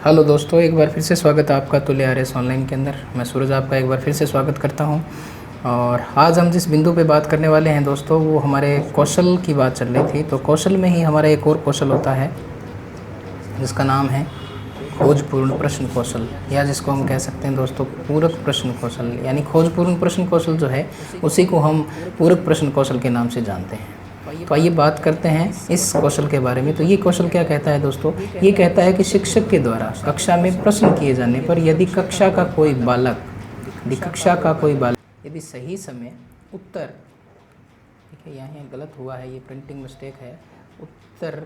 Hello दोस्तों, एक बार फिर से स्वागत है आपका तुल्य आरएस ऑनलाइन के अंदर। मैं सूरज आपका एक बार फिर से स्वागत करता हूं। और आज हम जिस बिंदु पे बात करने वाले हैं दोस्तों, वो हमारे कौशल की बात चल रही थी। तो कौशल में ही हमारा एक और कौशल होता है जिसका नाम है खोजपूर्ण प्रश्न कौशल, या जिसको हम कह सकते हैं दोस्तों पूरक प्रश्न कौशल। यानी खोजपूर्ण प्रश्न कौशल जो है उसी को हम पूरक प्रश्न कौशल के नाम से जानते हैं। तो आइए बात करते हैं इस कौशल के बारे में। तो ये कौशल क्या कहता है दोस्तों? ये कहता है कि शिक्षक के द्वारा कक्षा में प्रश्न किए जाने पर यदि कक्षा का कोई बालक यदि सही समय उत्तर, देखिए यहाँ गलत हुआ है, ये प्रिंटिंग मिस्टेक है, उत्तर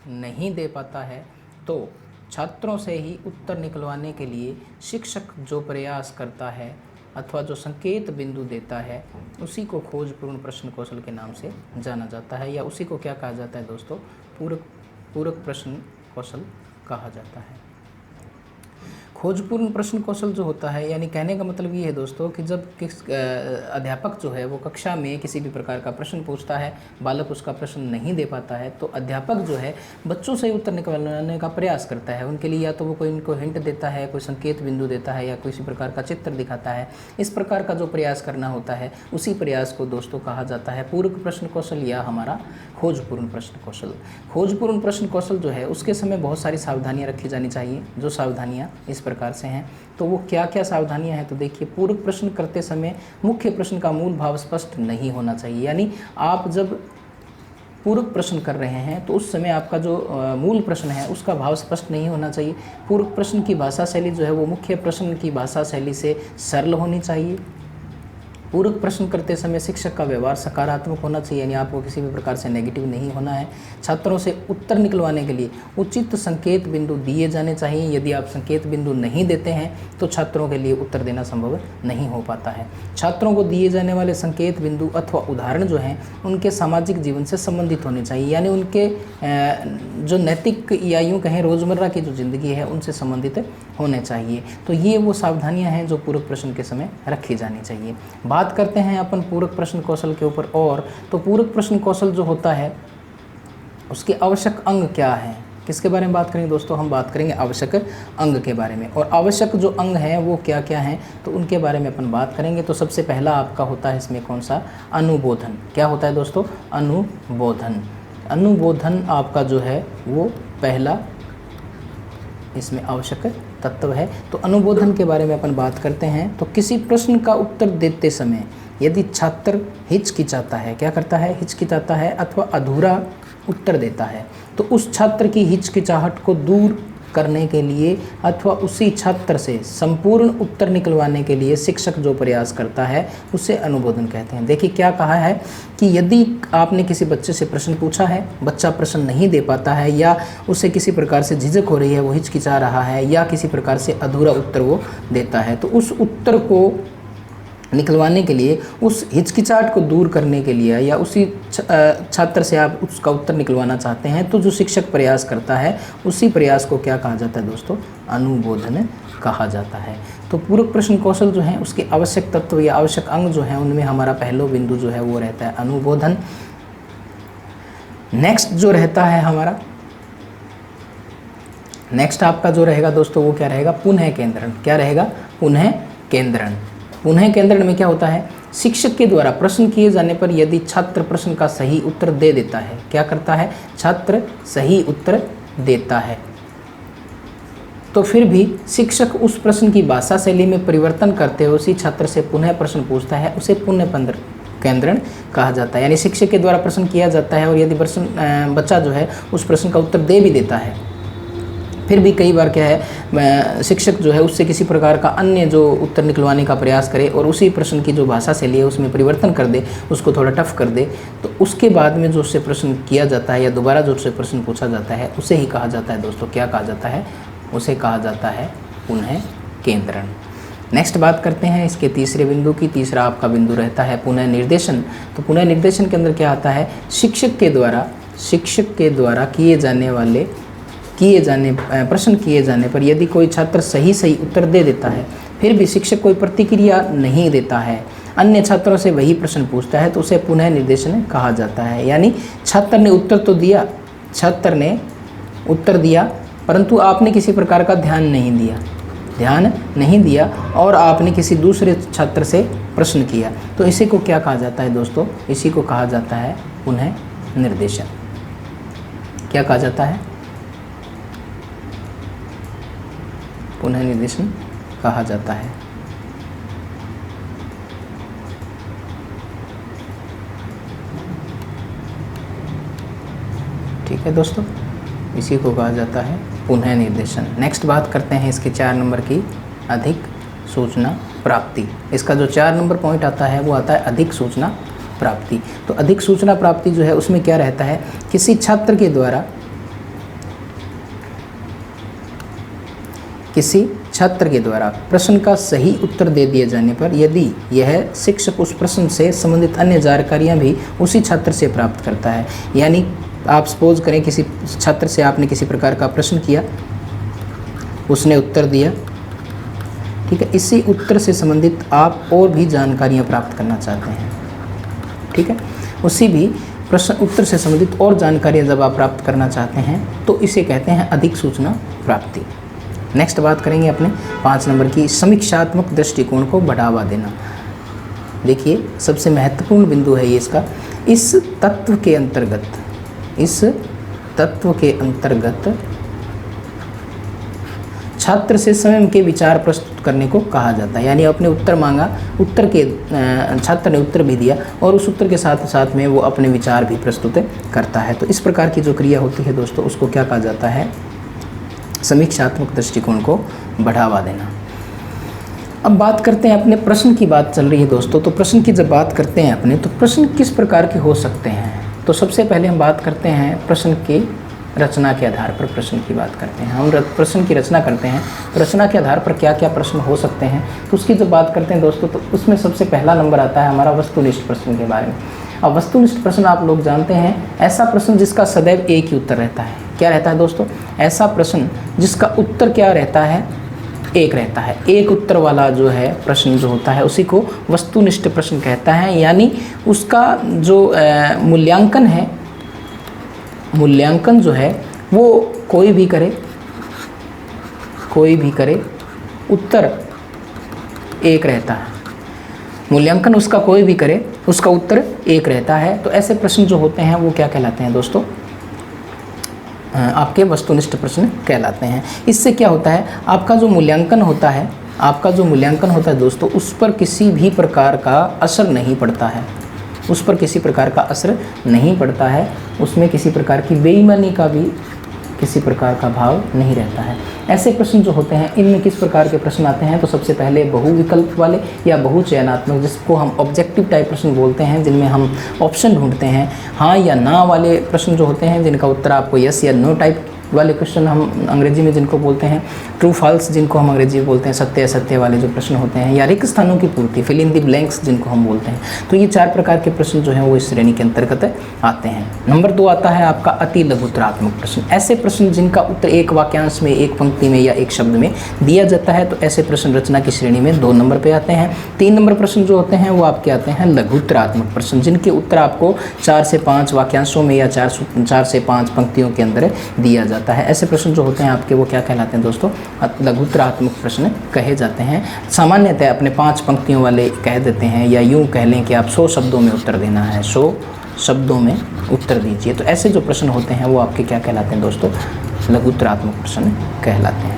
नहीं दे पाता है, तो छात्रों से ही उत्तर निकलवाने के लिए शिक्षक जो प्रयास करता है अथवा जो संकेत बिंदु देता है उसी को खोजपूर्ण प्रश्न कौशल के नाम से जाना जाता है, या उसी को क्या कहा जाता है दोस्तों? पूरक प्रश्न कौशल कहा जाता है। खोजपूर्ण प्रश्न कौशल जो होता है, यानी कहने का मतलब ये है दोस्तों कि जब अध्यापक जो है वो कक्षा में किसी भी प्रकार का प्रश्न पूछता है, बालक उसका प्रश्न नहीं दे पाता है, तो अध्यापक जो है बच्चों से उत्तर निकलवाने का प्रयास करता है। उनके लिए या तो वो कोई इनको हिंट देता है, कोई संकेत बिंदु देता है, या किसी प्रकार का चित्र दिखाता है। इस प्रकार का जो प्रयास करना होता है उसी प्रयास को दोस्तों कहा जाता है पूरक प्रश्न कौशल या हमारा खोजपूर्ण प्रश्न कौशल। खोजपूर्ण प्रश्न कौशल जो है उसके समय बहुत सारी सावधानियाँ रखी जानी चाहिए, जो सावधानियाँ इस प्रकार से हैं। तो वो क्या क्या सावधानियां हैं? तो देखिए, पूरक प्रश्न करते समय मुख्य प्रश्न का मूल भाव स्पष्ट नहीं होना चाहिए। यानी आप जब पूरक प्रश्न कर रहे हैं तो उस समय आपका जो मूल प्रश्न है उसका भाव स्पष्ट नहीं होना चाहिए। पूरक प्रश्न की भाषा शैली जो है वो मुख्य प्रश्न की भाषा शैली से सरल होनी चाहिए। पूरक प्रश्न करते समय शिक्षक का व्यवहार सकारात्मक होना चाहिए, यानी आपको किसी भी प्रकार से नेगेटिव नहीं होना है। छात्रों से उत्तर निकलवाने के लिए उचित संकेत बिंदु दिए जाने चाहिए। यदि आप संकेत बिंदु नहीं देते हैं तो छात्रों के लिए उत्तर देना संभव नहीं हो पाता है। छात्रों को दिए जाने वाले संकेत बिंदु अथवा उदाहरण जो हैं उनके सामाजिक जीवन से संबंधित होने चाहिए, यानी उनके जो नैतिक या यूँ कहें रोज़मर्रा की जो ज़िंदगी है उनसे संबंधित होने चाहिए। तो ये वो सावधानियाँ हैं जो पूरक प्रश्न के समय रखी जानी चाहिए। बात करते हैं अपन पूरक प्रश्न कौशल के ऊपर और, तो पूरक प्रश्न कौशल जो होता है उसके आवश्यक अंग क्या हैं? किसके बारे में बात करेंगे दोस्तों? हम बात करेंगे आवश्यक अंग के बारे में। और आवश्यक जो अंग हैं वो क्या क्या हैं तो उनके बारे में अपन बात करेंगे। तो सबसे पहला आपका होता है इसमें कौन सा? अनुबोधन। क्या होता है दोस्तों? अनुबोधन। अनुबोधन आपका जो है वो पहला इसमें आवश्यक तत्व है। तो अनुबोधन के बारे में अपन बात करते हैं। तो किसी प्रश्न का उत्तर देते समय यदि छात्र हिचकिचाता है, क्या करता है? हिचकिचाता है अथवा अधूरा उत्तर देता है, तो उस छात्र की हिचकिचाहट को दूर करने के लिए अथवा उसी छात्र से संपूर्ण उत्तर निकलवाने के लिए शिक्षक जो प्रयास करता है उसे अनुबोधन कहते हैं। देखिए क्या कहा है कि यदि आपने किसी बच्चे से प्रश्न पूछा है, बच्चा प्रश्न नहीं दे पाता है, या उसे किसी प्रकार से झिझक हो रही है, वो हिचकिचा रहा है, या किसी प्रकार से अधूरा उत्तर वो देता है, तो उस उत्तर को निकलवाने के लिए, उस हिचकिचाहट को दूर करने के लिए, या उसी छात्र से आप उसका उत्तर निकलवाना चाहते हैं, तो जो शिक्षक प्रयास करता है उसी प्रयास को क्या कहा जाता है दोस्तों? अनुबोधन कहा जाता है। तो पूरक प्रश्न कौशल जो है उसके आवश्यक तत्व या आवश्यक अंग जो हैं उनमें हमारा पहला बिंदु जो है वो रहता है अनुबोधन। नेक्स्ट जो रहता है हमारा, नेक्स्ट आपका जो रहेगा दोस्तों वो क्या रहेगा? पुनः केंद्रण। क्या रहेगा? पुनः केंद्रण। पुनः केंद्रण में क्या होता है? शिक्षक के द्वारा प्रश्न किए जाने पर यदि छात्र प्रश्न का सही उत्तर दे देता है, क्या करता है? छात्र सही उत्तर देता है, तो फिर भी शिक्षक उस प्रश्न की भाषा शैली में परिवर्तन करते हुए उसी छात्र से पुनः प्रश्न पूछता है, उसे पुनः केंद्रण कहा जाता है। यानी शिक्षक के द्वारा प्रश्न किया जाता है और यदि बच्चा जो है उस प्रश्न का उत्तर दे भी देता है, फिर भी कई बार क्या है शिक्षक जो है उससे किसी प्रकार का अन्य जो उत्तर निकलवाने का प्रयास करे और उसी प्रश्न की जो भाषा शैली है उसमें परिवर्तन कर दे, उसको थोड़ा टफ कर दे, तो उसके बाद में जो उससे प्रश्न किया जाता है या दोबारा जो उससे प्रश्न पूछा जाता है उसे ही कहा जाता है दोस्तों, क्या कहा जाता है? उसे कहा जाता है पुनः केंद्रण। नेक्स्ट बात करते हैं इसके तीसरे बिंदु की। तीसरा आपका बिंदु रहता है पुनः निर्देशन। तो पुनः निर्देशन के अंदर क्या आता है? शिक्षक के द्वारा प्रश्न किए जाने पर यदि कोई छात्र सही उत्तर दे देता है, फिर भी शिक्षक कोई प्रतिक्रिया नहीं देता है, अन्य छात्रों से वही प्रश्न पूछता है, तो उसे पुनः निर्देशन कहा जाता है। यानी छात्र ने उत्तर दिया, परंतु आपने किसी प्रकार का ध्यान नहीं दिया और आपने किसी दूसरे छात्र से प्रश्न किया, तो इसी को क्या कहा जाता है दोस्तों? इसी को कहा जाता है पुनः निर्देशन। क्या कहा जाता है? पुनः निर्देशन कहा जाता है। ठीक है दोस्तों, इसी को कहा जाता है पुनः निर्देशन। नेक्स्ट बात करते हैं इसके 4 नंबर की, अधिक सूचना प्राप्ति। इसका जो 4 नंबर पॉइंट आता है वो आता है अधिक सूचना प्राप्ति। तो अधिक सूचना प्राप्ति जो है उसमें क्या रहता है, किसी छात्र के द्वारा प्रश्न का सही उत्तर दे दिए जाने पर यदि यह शिक्षक उस प्रश्न से संबंधित अन्य जानकारियां भी उसी छात्र से प्राप्त करता है, यानी आप सपोज करें किसी छात्र से आपने किसी प्रकार का प्रश्न किया, उसने उत्तर दिया, ठीक है, इसी उत्तर से संबंधित आप और भी जानकारियां प्राप्त करना चाहते हैं, ठीक है, उसी भी प्रश्न उत्तर से संबंधित और जानकारियां जब आप प्राप्त करना चाहते हैं तो इसे कहते हैं अधिक सूचना प्राप्ति। नेक्स्ट बात करेंगे अपने 5 नंबर की, समीक्षात्मक दृष्टिकोण को बढ़ावा देना। देखिए सबसे महत्वपूर्ण बिंदु है ये इसका, इस तत्व के अंतर्गत छात्र से स्वयं के विचार प्रस्तुत करने को कहा जाता है। यानी अपने उत्तर मांगा, छात्र ने उत्तर भी दिया और उस उत्तर के साथ साथ में वो अपने विचार भी प्रस्तुत करता है। तो इस प्रकार की जो क्रिया होती है दोस्तों उसको क्या कहा जाता है? समीक्षात्मक दृष्टिकोण को बढ़ावा देना। अब बात करते हैं अपने प्रश्न की, बात चल रही है दोस्तों, तो प्रश्न की जब बात करते हैं अपने, तो प्रश्न किस प्रकार के हो सकते हैं? तो सबसे पहले हम बात करते हैं प्रश्न की रचना के आधार पर प्रश्न की बात करते हैं। हम प्रश्न की रचना करते हैं, तो रचना के आधार पर क्या क्या प्रश्न हो सकते हैं, तो उसकी जब बात करते हैं दोस्तों, तो उसमें सबसे पहला नंबर आता है हमारा वस्तुनिष्ठ प्रश्न के बारे में। अब वस्तुनिष्ठ प्रश्न आप लोग जानते हैं, ऐसा प्रश्न जिसका सदैव एक ही उत्तर रहता है। क्या रहता है दोस्तों? ऐसा प्रश्न जिसका उत्तर क्या रहता है? एक रहता है। एक उत्तर वाला जो है प्रश्न जो होता है उसी को वस्तुनिष्ठ प्रश्न कहता है। यानी उसका जो मूल्यांकन है, मूल्यांकन जो है वो कोई भी करे उत्तर एक रहता है। मूल्यांकन उसका कोई भी करे उसका उत्तर एक रहता है। तो ऐसे प्रश्न जो होते हैं वो क्या कहलाते हैं दोस्तों? आपके वस्तुनिष्ठ प्रश्न कहलाते हैं। इससे क्या होता है, आपका जो मूल्यांकन होता है दोस्तों, उस पर किसी भी प्रकार का असर नहीं पड़ता है, उसमें किसी प्रकार की बेईमानी का भी किसी प्रकार का भाव नहीं रहता है। ऐसे प्रश्न जो होते हैं इनमें किस प्रकार के प्रश्न आते हैं? तो सबसे पहले बहुविकल्प वाले या बहुचयनात्मक, जिसको हम ऑब्जेक्टिव टाइप प्रश्न बोलते हैं, जिनमें हम ऑप्शन ढूंढते हैं, हाँ या ना वाले प्रश्न जो होते हैं जिनका उत्तर आपको यस या नो टाइप वाले क्वेश्चन हम अंग्रेजी में जिनको बोलते हैं ट्रू फॉल्स, जिनको हम अंग्रेजी में बोलते हैं सत्य असत्य वाले जो प्रश्न होते हैं, या रिक्त स्थानों की पूर्ति फिल इन द ब्लैंक्स जिनको हम बोलते हैं। तो ये 4 प्रकार के प्रश्न जो हैं वो इस श्रेणी के अंतर्गत आते हैं। नंबर 2 आता है आपका अति लघुत्तरात्मक प्रश्न। ऐसे प्रश्न जिनका उत्तर एक वाक्यांश में, एक पंक्ति में या एक शब्द में दिया जाता है, तो ऐसे प्रश्न रचना की श्रेणी में 2 नंबर पर आते हैं। 3 नंबर प्रश्न जो होते हैं वो आपके आते हैं लघुत्तरात्मक प्रश्न, जिनके उत्तर आपको 4 से 5 वाक्यांशों में या 4 से 5 पंक्तियों के अंदर दिया जाता है। ऐसे प्रश्न जो होते हैं आपके वो क्या कहलाते हैं दोस्तों? लघुत्तरात्मक प्रश्न कहे जाते हैं। सामान्यतः अपने 5 पंक्तियों वाले कह देते हैं, या यूं कह लें कि आप 100 शब्दों में उत्तर देना है, 100 शब्दों में उत्तर दीजिए। तो ऐसे जो प्रश्न होते हैं वो आपके क्या कहलाते हैं दोस्तों? लघुत्तरात्मक प्रश्न कहलाते हैं।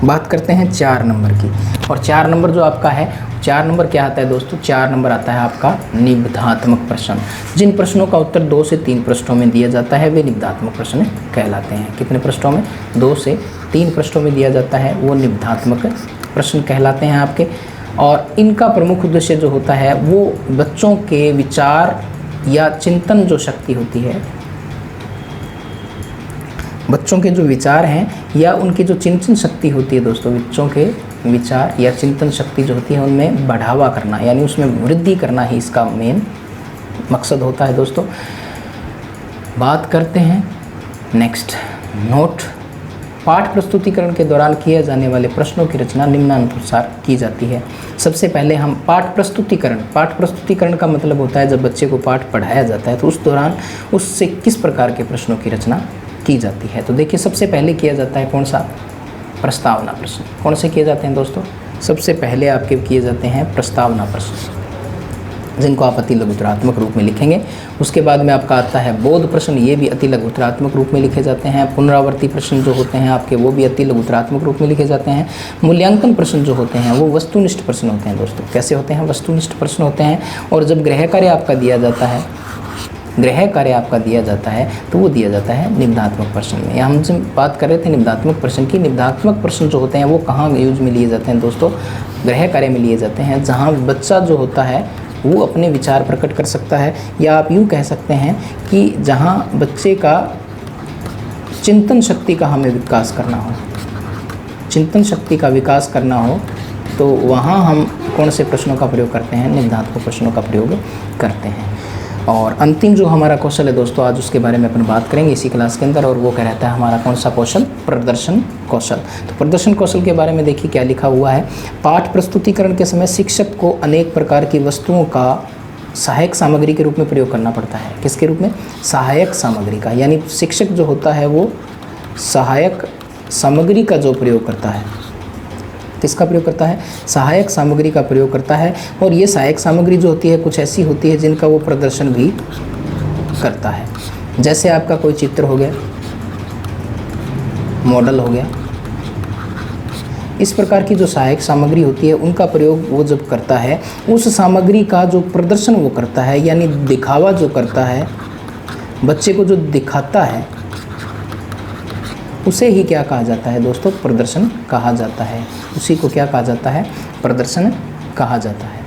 बात करते हैं 4 नंबर की, और 4 नंबर जो आपका है, 4 नंबर क्या आता है दोस्तों? 4 नंबर आता है आपका निबधात्मक प्रश्न। जिन प्रश्नों का उत्तर 2 से 3 पृष्ठों में दिया जाता है वे निबधात्मक प्रश्न कहलाते हैं। कितने पृष्ठों में? 2 से 3 पृष्ठों में दिया जाता है वो निबधात्मक प्रश्न कहलाते हैं आपके। और इनका प्रमुख उद्देश्य जो होता है वो बच्चों के विचार या चिंतन जो शक्ति होती है, बच्चों के जो विचार हैं या उनकी जो चिंतन शक्ति होती है दोस्तों, बच्चों के विचार या चिंतन शक्ति जो होती है उनमें बढ़ावा करना, यानी उसमें वृद्धि करना ही इसका मेन मकसद होता है दोस्तों। बात करते हैं नेक्स्ट नोट। पाठ प्रस्तुतिकरण के दौरान किए जाने वाले प्रश्नों की रचना निम्नानुसार की जाती है। सबसे पहले हम पाठ प्रस्तुतिकरण का मतलब होता है जब बच्चे को पाठ पढ़ाया जाता है तो उस दौरान उससे किस प्रकार के प्रश्नों की रचना की जाती है। तो देखिए सबसे पहले किया जाता है कौन सा, प्रस्तावना प्रश्न। कौन से किए जाते हैं दोस्तों, सबसे पहले आपके किए जाते हैं प्रस्तावना प्रश्न, जिनको आप अति लघुत्तरात्मक रूप में लिखेंगे। उसके बाद में आपका आता है बोध प्रश्न, ये भी अति लघुत्तरात्मक रूप में लिखे जाते हैं। पुनरावर्ती प्रश्न जो होते हैं आपके, वो भी अति लघुत्तरात्मक रूप में लिखे जाते हैं। मूल्यांकन प्रश्न जो होते हैं वो वस्तुनिष्ठ प्रश्न होते हैं दोस्तों। कैसे होते हैं, वस्तुनिष्ठ प्रश्न होते हैं। और जब गृह कार्य आपका दिया जाता है, गृह कार्य आपका दिया जाता है तो वो दिया जाता है निबंधात्मक प्रश्न में। हम जब बात कर रहे थे निबंधात्मक प्रश्न की, निबंधात्मक प्रश्न जो होते हैं वो कहाँ यूज में लिए जाते हैं दोस्तों, गृह कार्य में लिए जाते हैं, जहाँ बच्चा जो होता है वो अपने विचार प्रकट कर सकता है, या आप यूँ कह सकते हैं कि जहाँ बच्चे का चिंतन शक्ति का हमें विकास करना हो, चिंतन शक्ति का विकास करना हो, तो वहाँ हम कौन से प्रश्नों का प्रयोग करते हैं, निबंधात्मक प्रश्नों का प्रयोग करते हैं। और अंतिम जो हमारा कौशल है दोस्तों, आज उसके बारे में अपन बात करेंगे इसी क्लास के अंदर, और वो कह रहता है हमारा कौन सा कौशल, प्रदर्शन कौशल। तो प्रदर्शन कौशल के बारे में देखिए क्या लिखा हुआ है। पाठ प्रस्तुतिकरण के समय शिक्षक को अनेक प्रकार की वस्तुओं का सहायक सामग्री के रूप में प्रयोग करना पड़ता है। किसके रूप में, सहायक सामग्री का, यानी शिक्षक जो होता है वो सहायक सामग्री का जो प्रयोग करता है, किसका प्रयोग करता है, सहायक सामग्री का प्रयोग करता है। और ये सहायक सामग्री जो होती है कुछ ऐसी होती है जिनका वो प्रदर्शन भी करता है। जैसे आपका कोई चित्र हो गया, मॉडल हो गया, इस प्रकार की जो सहायक सामग्री होती है उनका प्रयोग वो जब करता है, उस सामग्री का जो प्रदर्शन वो करता है, यानी दिखावा जो करता है, बच्चे को जो दिखाता है, उसे ही क्या कहा जाता है दोस्तों, प्रदर्शन कहा जाता है। उसी को क्या कहा जाता है, प्रदर्शन कहा जाता है।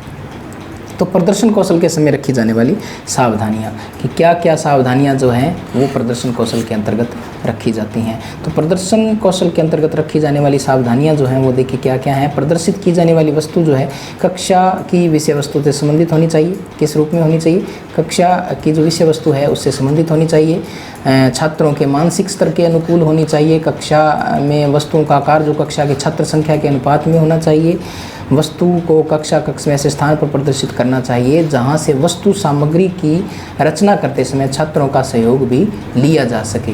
तो प्रदर्शन कौशल के समय रखी जाने वाली सावधानियाँ, कि क्या क्या सावधानियाँ जो हैं वो प्रदर्शन कौशल के अंतर्गत रखी जाती हैं। तो प्रदर्शन कौशल के अंतर्गत रखी जाने वाली सावधानियाँ जो हैं वो देखिए क्या क्या हैं। प्रदर्शित की जाने वाली वस्तु जो है कक्षा की विषय वस्तु से संबंधित होनी चाहिए। किस रूप में होनी चाहिए, कक्षा की जो विषय वस्तु है उससे संबंधित होनी चाहिए। छात्रों के मानसिक स्तर के अनुकूल होनी चाहिए। कक्षा में वस्तुओं का आकार जो कक्षा की छात्र संख्या के अनुपात में होना चाहिए। वस्तु को कक्षा कक्ष में ऐसे स्थान पर प्रदर्शित करना चाहिए जहां से वस्तु सामग्री की रचना करते समय छात्रों का सहयोग भी लिया जा सके।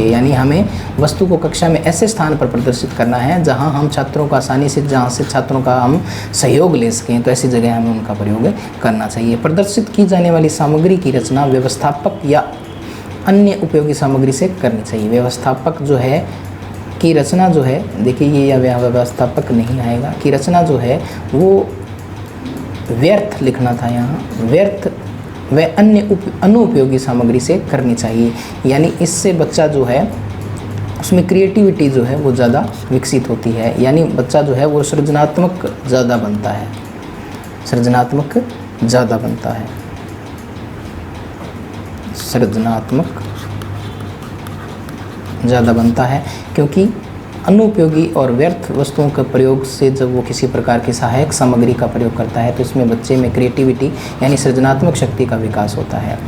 यानी हमें वस्तु को कक्षा में ऐसे स्थान पर प्रदर्शित करना है जहां हम छात्रों का आसानी से, जहां से छात्रों का हम सहयोग ले सकें, तो ऐसी जगह हमें उनका प्रयोग करना चाहिए। प्रदर्शित की जाने वाली सामग्री की रचना व्यवस्थापक या अन्य उपयोगी सामग्री से करनी चाहिए। व्यवस्थापक जो है की रचना जो है, देखिए ये या व्यवस्थापक नहीं आएगा, की रचना जो है वो व्यर्थ लिखना था यहाँ, व्यर्थ व अन्य अनुपयोगी सामग्री से करनी चाहिए। यानी इससे बच्चा जो है उसमें क्रिएटिविटी जो है वो ज़्यादा विकसित होती है, यानी बच्चा जो है वो सृजनात्मक ज़्यादा बनता है, सृजनात्मक ज़्यादा बनता है, सृजनात्मक ज़्यादा बनता है। क्योंकि अनुपयोगी और व्यर्थ वस्तुओं के प्रयोग से जब वो किसी प्रकार की सहायक सामग्री का प्रयोग करता है तो इसमें बच्चे में क्रिएटिविटी यानी सृजनात्मक शक्ति का विकास होता है।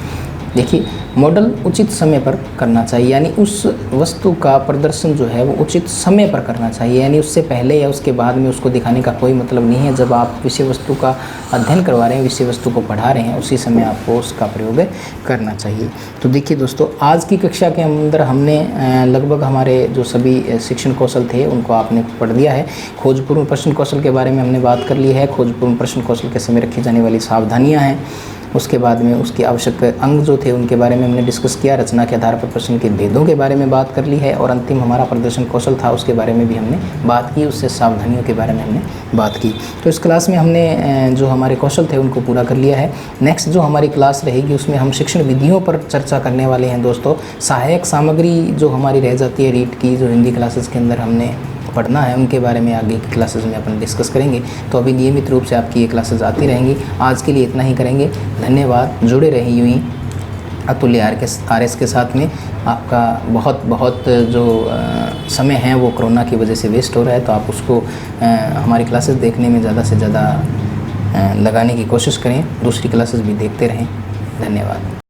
देखिए मॉडल उचित समय पर करना चाहिए, यानी उस वस्तु का प्रदर्शन जो है वो उचित समय पर करना चाहिए, यानी उससे पहले या उसके बाद में उसको दिखाने का कोई मतलब नहीं है। जब आप विषय वस्तु का अध्ययन करवा रहे हैं, विषय वस्तु को पढ़ा रहे हैं, उसी समय आपको उसका प्रयोग करना चाहिए। तो देखिए दोस्तों, आज की कक्षा के अंदर हमने लगभग हमारे जो सभी शिक्षण कौशल थे उनको आपने पढ़ लिया है। खोजपूर्ण प्रश्न कौशल के बारे में हमने बात कर ली है। खोजपूर्ण प्रश्न कौशल के समय रखी जाने वाली सावधानियाँ हैं। उसके बाद में उसके आवश्यक अंग जो थे उनके बारे में हमने डिस्कस किया। रचना के आधार पर प्रश्न के भेदों के बारे में बात कर ली है। और अंतिम हमारा प्रदर्शन कौशल था, उसके बारे में भी हमने बात की, उससे सावधानियों के बारे में हमने बात की। तो इस क्लास में हमने जो हमारे कौशल थे उनको पूरा कर लिया है। नेक्स्ट जो हमारी क्लास रहेगी उसमें हम शिक्षण विधियों पर चर्चा करने वाले हैं दोस्तों। सहायक सामग्री जो हमारी रह जाती है रीट की, जो हिंदी क्लासेस के अंदर हमने पढ़ना है, उनके बारे में आगे की क्लासेस में अपन डिस्कस करेंगे। तो अभी नियमित रूप से आपकी ये क्लासेस आती रहेंगी। आज के लिए इतना ही करेंगे। धन्यवाद। जुड़े रहिए यूँ ही अतुल्य RS के साथ में। आपका बहुत बहुत जो समय है वो कोरोना की वजह से वेस्ट हो रहा है, तो आप उसको हमारी क्लासेस देखने में ज़्यादा से ज़्यादा लगाने की कोशिश करें। दूसरी क्लासेस भी देखते रहें। धन्यवाद।